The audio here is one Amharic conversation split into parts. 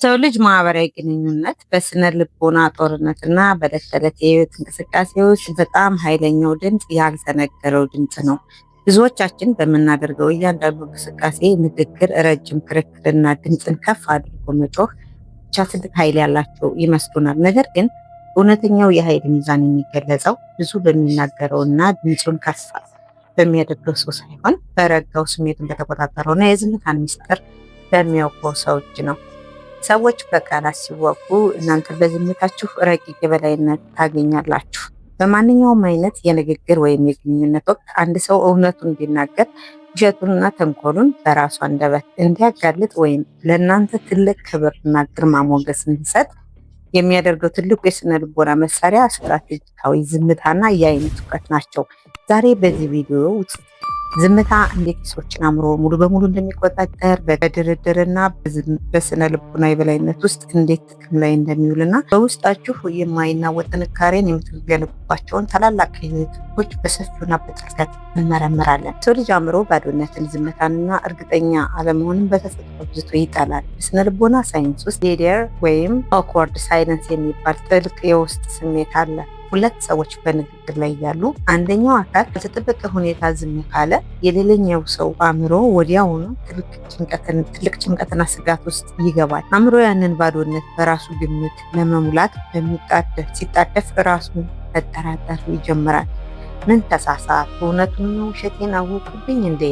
ሰው ልጅ ማህበራዊ ግንኙነት በስነ ልቦና ጦርነትና በዕለት ተዕለት የህይወት እንቅስቃሴ ውስጥ በጣም ኃይለኛው ድምፅ ያልተነገረው ድምፅ ነው። ብዙዎቻችን በምናደርገው እያንዳንዱ እንቅስቃሴ፣ ንግግር፣ ረጅም ክርክርና ድምፅን ከፍ አድርጎ መጮህ ብቻ ትልቅ ኃይል ያላቸው ይመስሉናል። ነገር ግን እውነተኛው የኃይል ሚዛን የሚገለጸው ብዙ በሚናገረውና ድምፁን ከፍ በሚያደርገው ሰው ሳይሆን በረጋው፣ ስሜቱን በተቆጣጠረውና የዝምታን ሚስጥር በሚያውቀው ሰው እጅ ነው። ሰዎች በቃላት ሲወጉ፣ እናንተ በዝምታችሁ ረቂቅ የበላይነት ታገኛላችሁ። በማንኛውም አይነት የንግግር ወይም የግንኙነት ወቅት አንድ ሰው እውነቱን እንዲናገር፣ ውሸቱንና ተንኮሉን በራሱ አንደበት እንዲያጋልጥ ወይም ለእናንተ ትልቅ ክብርና ግርማ ሞገስ እንዲሰጥ የሚያደርገው ትልቁ የስነ ልቦና መሳሪያ ስትራቴጂካዊ ዝምታና የአይን ትኩረት ናቸው። ዛሬ በዚህ ቪዲዮ ውስጥ ዝምታ እንዴት የሰዎችን አእምሮ ሙሉ በሙሉ እንደሚቆጣጠር፣ በድርድርና በስነ ልቦና የበላይነት ውስጥ እንዴት ጥቅም ላይ እንደሚውልና በውስጣችሁ የማይናወጥ ጥንካሬን የምትገነቡባቸውን ታላላቅ ክህሎቶች በሰፊውና በጥልቀት እንመረምራለን። ሰው ልጅ አእምሮ ባዶነትን፣ ዝምታንና እርግጠኛ አለመሆንን በተፈጥሮ አብዝቶ ይጠላል። በስነ ልቦና ሳይንስ ውስጥ ዴር ወይም ኦክወርድ ሳይለንስ የሚባል ጥልቅ የውስጥ ስሜት አለ። ሁለት ሰዎች በንግግር ላይ ያሉ አንደኛው አካል በተጠበቀ ሁኔታ ዝም ካለ የሌላኛው ሰው አእምሮ ወዲያውኑ ትልቅ ጭንቀትና ስጋት ውስጥ ይገባል። አእምሮ ያንን ባዶነት በራሱ ግምት ለመሙላት ሲጣደፍ ራሱን መጠራጠር ይጀምራል። ምን ተሳሳት? እውነቱን ነው? ውሸቴን አወቁብኝ እንዴ?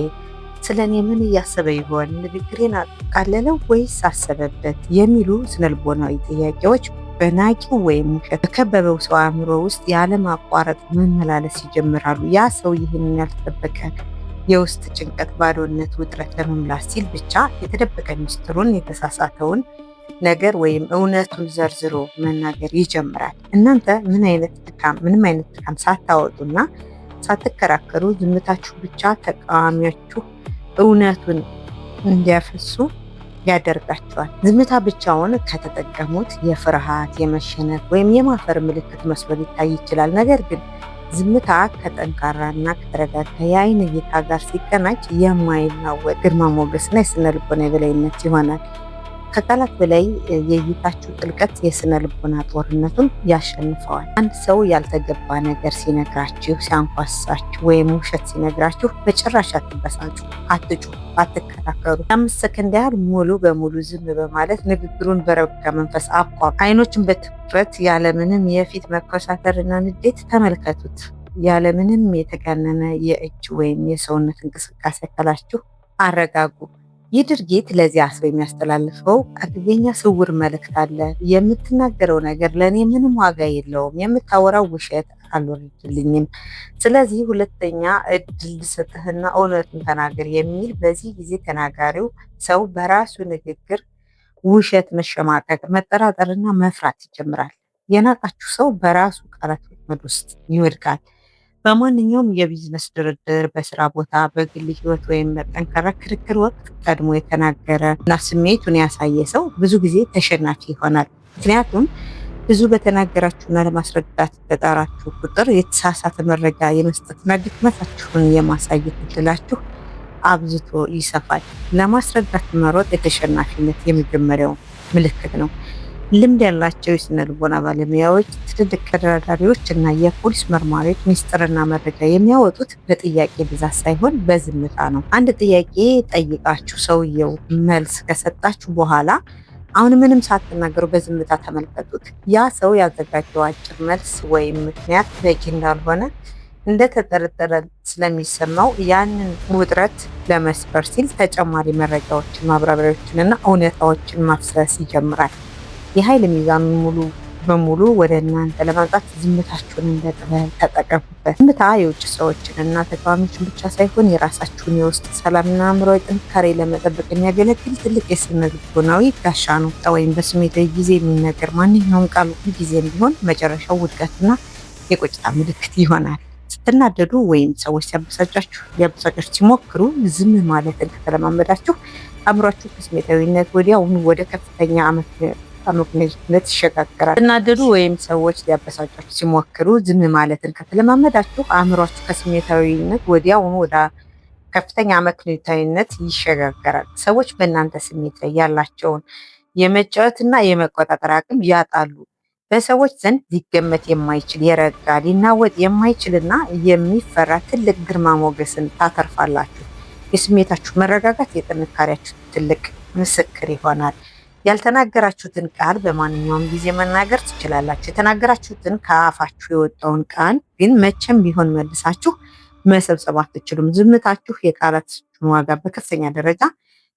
ስለ እኔ ምን እያሰበ ይሆን? ንግግሬን አቃለለው ወይስ አሰበበት? የሚሉ ስነልቦናዊ ጥያቄዎች በናቂው ወይም ውሸት በከበበው ሰው አእምሮ ውስጥ ያለማቋረጥ መመላለስ ይጀምራሉ። ያ ሰው ይህንን ያልተጠበቀ የውስጥ ጭንቀት፣ ባዶነት፣ ውጥረት ለመሙላት ሲል ብቻ የተደበቀ ሚስጥሩን፣ የተሳሳተውን ነገር ወይም እውነቱን ዘርዝሮ መናገር ይጀምራል። እናንተ ምንም አይነት ድካም ሳታወጡና ሳትከራከሩ ዝምታችሁ ብቻ ተቃዋሚያችሁ እውነቱን እንዲያፈሱ ያደርጋቸዋል። ዝምታ ብቻውን ከተጠቀሙት የፍርሃት፣ የመሸነፍ ወይም የማፈር ምልክት መስሎ ሊታይ ይችላል። ነገር ግን ዝምታ ከጠንካራና ከተረጋጋ የአይን እይታ ጋር ሲቀናጅ የማይናወጥ ግርማ ሞገስና የስነ ልቦና የበላይነት ይሆናል። ከቃላት በላይ የእይታችሁ ጥልቀት የስነ ልቦና ጦርነቱን ያሸንፈዋል። አንድ ሰው ያልተገባ ነገር ሲነግራችሁ፣ ሲያንኳሳችሁ ወይም ውሸት ሲነግራችሁ በጭራሽ አትበሳጩ፣ አትጩ፣ አትከራከሩ። 5 ሰከንድ ያህል ሙሉ በሙሉ ዝም በማለት ንግግሩን በረጋ መንፈስ አቋም። አይኖችን በትኩረት ያለምንም የፊት መኮሳተርና ንዴት ተመልከቱት። ያለምንም የተጋነነ የእጅ ወይም የሰውነት እንቅስቃሴ አካላችሁ አረጋጉ። ይህ ድርጊት ለዚያ ሰው የሚያስተላልፈው አደገኛ ስውር መልእክት አለ። የምትናገረው ነገር ለእኔ ምንም ዋጋ የለውም፣ የምታወራው ውሸት አልወረድልኝም፣ ስለዚህ ሁለተኛ እድል ልሰጥህና እውነቱን ተናገር የሚል። በዚህ ጊዜ ተናጋሪው ሰው በራሱ ንግግር ውሸት፣ መሸማቀቅ፣ መጠራጠርና መፍራት ይጀምራል። የናቃችሁ ሰው በራሱ ቃላት ወጥመድ ውስጥ ይወድቃል። በማንኛውም የቢዝነስ ድርድር፣ በስራ ቦታ፣ በግል ህይወት ወይም በጠንካራ ክርክር ወቅት ቀድሞ የተናገረ እና ስሜቱን ያሳየ ሰው ብዙ ጊዜ ተሸናፊ ይሆናል። ምክንያቱም ብዙ በተናገራችሁና ለማስረዳት በጣራችሁ ቁጥር የተሳሳተ መረጃ የመስጠትና ድክመታችሁን የማሳየት እድላችሁ አብዝቶ ይሰፋል። ለማስረዳት መሮጥ የተሸናፊነት የመጀመሪያው ምልክት ነው። ልምድ ያላቸው የስነ ልቦና ባለሙያዎች፣ ትልልቅ ተደራዳሪዎች እና የፖሊስ መርማሪዎች ሚስጥርና መረጃ የሚያወጡት በጥያቄ ብዛት ሳይሆን በዝምታ ነው። አንድ ጥያቄ ጠይቃችሁ ሰውየው መልስ ከሰጣችሁ በኋላ አሁን ምንም ሳትናገሩ በዝምታ ተመልከቱት። ያ ሰው ያዘጋጀው አጭር መልስ ወይም ምክንያት በቂ እንዳልሆነ እንደተጠረጠረ ስለሚሰማው ያንን ውጥረት ለመስበር ሲል ተጨማሪ መረጃዎችን፣ ማብራሪያዎችንና እውነታዎችን ማፍሰስ ይጀምራል። የኃይል ሚዛን ሙሉ በሙሉ ወደ እናንተ ለማምጣት ዝምታችሁን እንደ ጥበብ ተጠቀሙበት። ዝምታ የውጭ ሰዎችን እና ተቃዋሚዎችን ብቻ ሳይሆን የራሳችሁን የውስጥ ሰላምና አእምሮዊ ጥንካሬ ለመጠበቅ የሚያገለግል ትልቅ የስነ ልቦናዊ ጋሻ ነው። ወይም በስሜታዊ ጊዜ የሚነገር ማንኛውም ቃል ጊዜም ቢሆን መጨረሻው ውድቀትና የቁጭታ ምልክት ይሆናል። ስትናደዱ ወይም ሰዎች ሊያበሳጫችሁ ሲሞክሩ ዝም ማለትን ከተለማመዳችሁ አእምሯችሁ ከስሜታዊነት ወዲያውኑ ወደ ከፍተኛ አመክንዮነት ይሸጋገራል። ስትናደዱ ወይም ሰዎች ሊያበሳጫችሁ ሲሞክሩ ዝም ማለትን ከተለማመዳችሁ አእምሯችሁ ከስሜታዊነት ወዲያውኑ ወደ ከፍተኛ አመክንዮነት ይሸጋገራል። ሰዎች በእናንተ ስሜት ላይ ያላቸውን የመጫወትና የመቆጣጠር አቅም ያጣሉ። በሰዎች ዘንድ ሊገመት የማይችል የረጋ ሊናወጥ የማይችልና የሚፈራ ትልቅ ግርማ ሞገስን ታተርፋላችሁ። የስሜታችሁ መረጋጋት የጥንካሬያችሁ ትልቅ ምስክር ይሆናል። ያልተናገራችሁትን ቃል በማንኛውም ጊዜ መናገር ትችላላችሁ። የተናገራችሁትን ከአፋችሁ የወጣውን ቃል ግን መቼም ቢሆን መልሳችሁ መሰብሰብ አትችሉም። ዝምታችሁ የቃላችሁን ዋጋ በከፍተኛ ደረጃ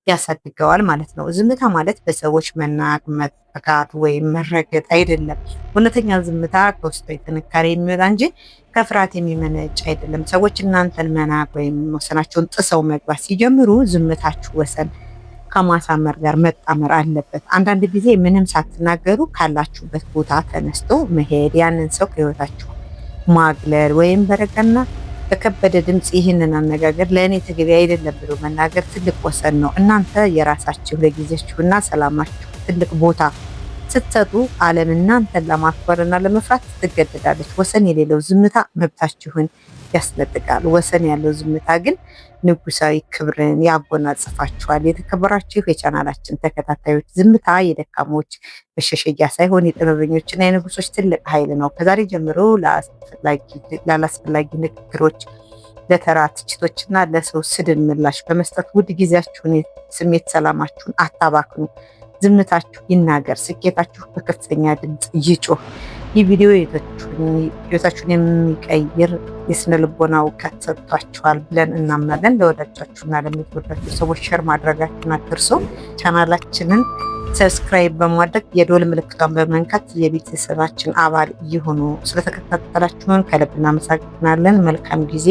ያሳድገዋል ማለት ነው። ዝምታ ማለት በሰዎች መናቅ፣ መጠቃት ወይም መረገጥ አይደለም። እውነተኛ ዝምታ ከውስጣዊ ጥንካሬ የሚወጣ እንጂ ከፍርሃት የሚመነጭ አይደለም። ሰዎች እናንተን መናቅ ወይም ወሰናቸውን ጥሰው መግባት ሲጀምሩ ዝምታችሁ ወሰን ከማሳመር ጋር መጣመር አለበት። አንዳንድ ጊዜ ምንም ሳትናገሩ ካላችሁበት ቦታ ተነስቶ መሄድ፣ ያንን ሰው ከህይወታችሁ ማግለል ወይም በረቀና በከበደ ድምፅ ይህንን አነጋገር ለእኔ ተገቢ አይደለም ብሎ መናገር ትልቅ ወሰን ነው። እናንተ የራሳችሁ ለጊዜያችሁና ሰላማችሁ ትልቅ ቦታ ስትሰጡ ዓለም እናንተን ለማክበርና ለመፍራት ትገደዳለች። ወሰን የሌለው ዝምታ መብታችሁን ያስነጥቃል። ወሰን ያለው ዝምታ ግን ንጉሳዊ ክብርን ያጎናጽፋችኋል። የተከበራችሁ የቻናላችን ተከታታዮች ዝምታ የደካሞች መሸሸጊያ ሳይሆን የጥበበኞችና የንጉሶች ትልቅ ኃይል ነው። ከዛሬ ጀምሮ ላላስፈላጊ ንግግሮች፣ ለተራ ትችቶችና ለሰው ስድብ ምላሽ በመስጠት ውድ ጊዜያችሁን፣ ስሜት ሰላማችሁን አታባክኑ። ዝምታችሁ ይናገር፣ ስኬታችሁ በከፍተኛ ድምፅ ይጮህ። ይህ ቪዲዮ ህይወታችሁን የሚቀይር የስነ ልቦና እውቀት ሰጥቷችኋል ብለን እናምናለን። ለወዳጃችሁና ለምትወዳችሁ ሰዎች ሼር ማድረጋችሁን አትርሱ። ቻናላችንን ሰብስክራይብ በማድረግ የደወል ምልክቷን በመንካት የቤተሰባችን አባል ይሁኑ። ስለተከታተላችሁን ከልብ እናመሰግናለን። መልካም ጊዜ